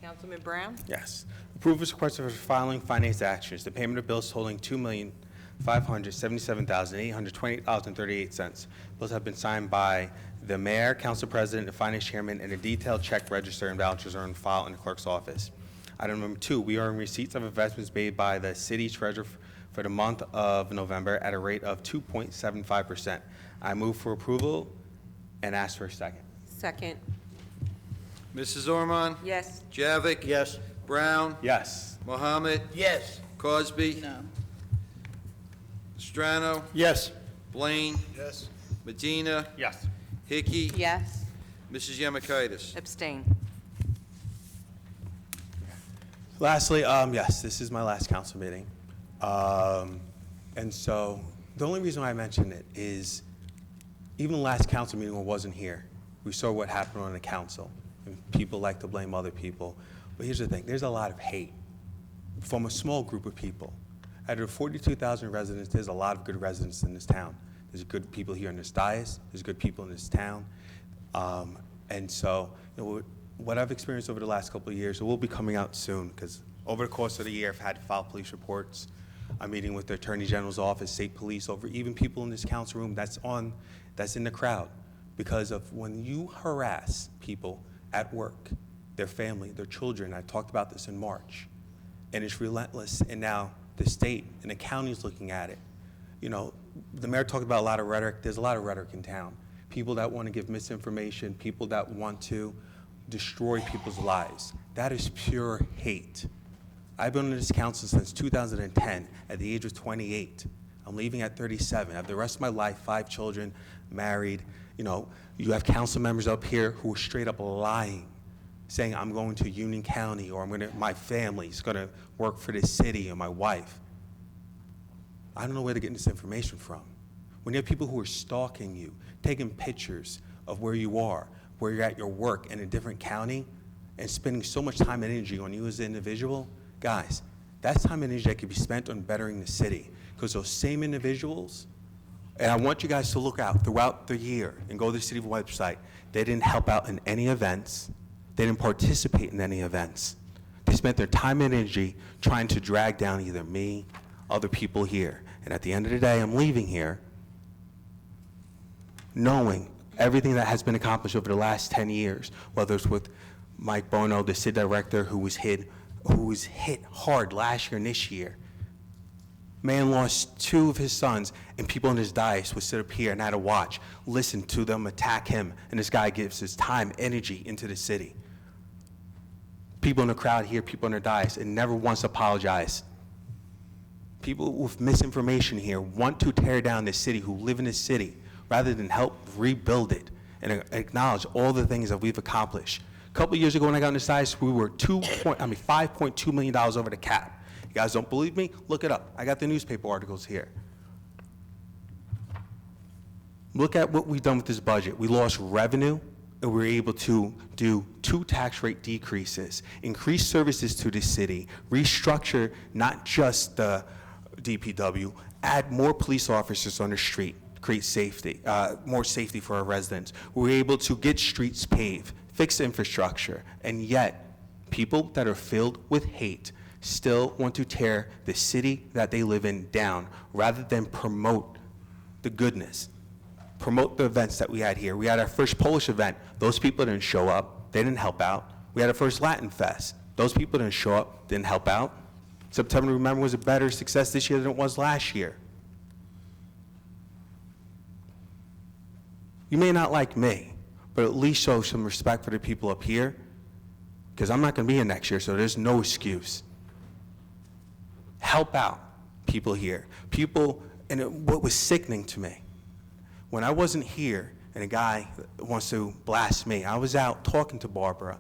Councilman Brown? Yes. Approve is requested for filing finance actions. The payment of bills totaling $2,577,828.38. Bills have been signed by the mayor, council president, and finance chairman, and a detailed check register and vouchers are on file in the clerk's office. Item number 2, we are in receipts of investments made by the city treasurer for the month of November at a rate of 2.75%. I move for approval and ask for a second. Second. Mrs. Ormond? Yes. Javik? Yes. Brown? Yes. Mohammed? Yes. Cosby? No. Strano? Yes. Blaine? Yes. Medina? Yes. Hickey? Yes. Mrs. Yemakaitis? Abstain. Lastly, yes, this is my last council meeting. And so the only reason why I mention it is even the last council meeting when I wasn't here, we saw what happened on the council. And people like to blame other people. But here's the thing, there's a lot of hate from a small group of people. Out of 42,000 residents, there's a lot of good residents in this town. There's good people here in this dais, there's good people in this town. And so, what I've experienced over the last couple of years, it will be coming out soon, because over the course of the year, I've had to file police reports. I'm meeting with the Attorney General's office, state police, over even people in this council room that's in the crowd. Because of when you harass people at work, their family, their children, I talked about this in March, and it's relentless, and now the state and the county is looking at it. The mayor talked about a lot of rhetoric. There's a lot of rhetoric in town. People that want to give misinformation, people that want to destroy people's lives. That is pure hate. I've been on this council since 2010 at the age of 28. I'm leaving at 37. I have the rest of my life, 5 children, married. You have council members up here who are straight up lying, saying I'm going to Union County, or my family's gonna work for this city, or my wife. I don't know where they're getting this information from. When you have people who are stalking you, taking pictures of where you are, where you're at your work in a different county, and spending so much time and energy on you as an individual, guys, that's time and energy that could be spent on bettering the city. Because those same individuals, and I want you guys to look out throughout the year and go to the city website, they didn't help out in any events. They didn't participate in any events. They spent their time and energy trying to drag down either me, other people here. And at the end of the day, I'm leaving here knowing everything that has been accomplished over the last 10 years, whether it's with Mike Bono, the city director, who was hit hard last year and this year. Man lost 2 of his sons, and people in his dais would sit up here and had to watch, listen to them attack him, and this guy gives his time, energy into the city. People in the crowd here, people in their dais, and never once apologized. People with misinformation here want to tear down this city, who live in this city, rather than help rebuild it and acknowledge all the things that we've accomplished. A couple of years ago when I got on this dais, we were $5.2 million over the cap. You guys don't believe me? Look it up. I got the newspaper articles here. Look at what we've done with this budget. We lost revenue, and we were able to do 2 tax rate decreases, increase services to the city, restructure not just the DPW, add more police officers on the street, create safety, more safety for our residents. We were able to get streets paved, fix infrastructure, and yet people that are filled with hate still want to tear the city that they live in down rather than promote the goodness, promote the events that we had here. We had our first Polish event. Those people didn't show up. They didn't help out. We had our first Latin Fest. Those people didn't show up, didn't help out. September, remember, was a better success this year than it was last year. You may not like me, but at least show some respect for the people up here, because I'm not going to be here next year, so there's no excuse. Help out people here. What was sickening to me, when I wasn't here and a guy wants to blast me, I was out talking to Barbara.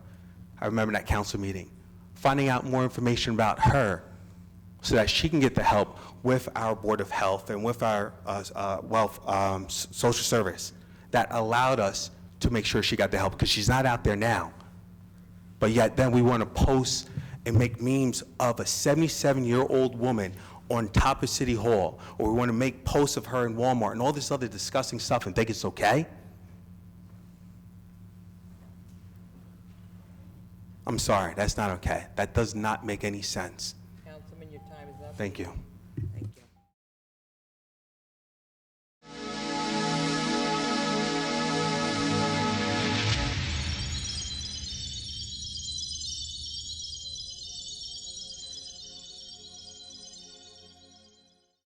I remember that council meeting, finding out more information about her so that she can get the help with our Board of Health and with our social service that allowed us to make sure she got the help, because she's not out there now. But yet then we want to post and make memes of a 77-year-old woman on top of City Hall, or we want to make posts of her in Walmart and all this other disgusting stuff and think it's okay? I'm sorry, that's not okay. That does not make any sense. Councilman, your time is up. Thank you.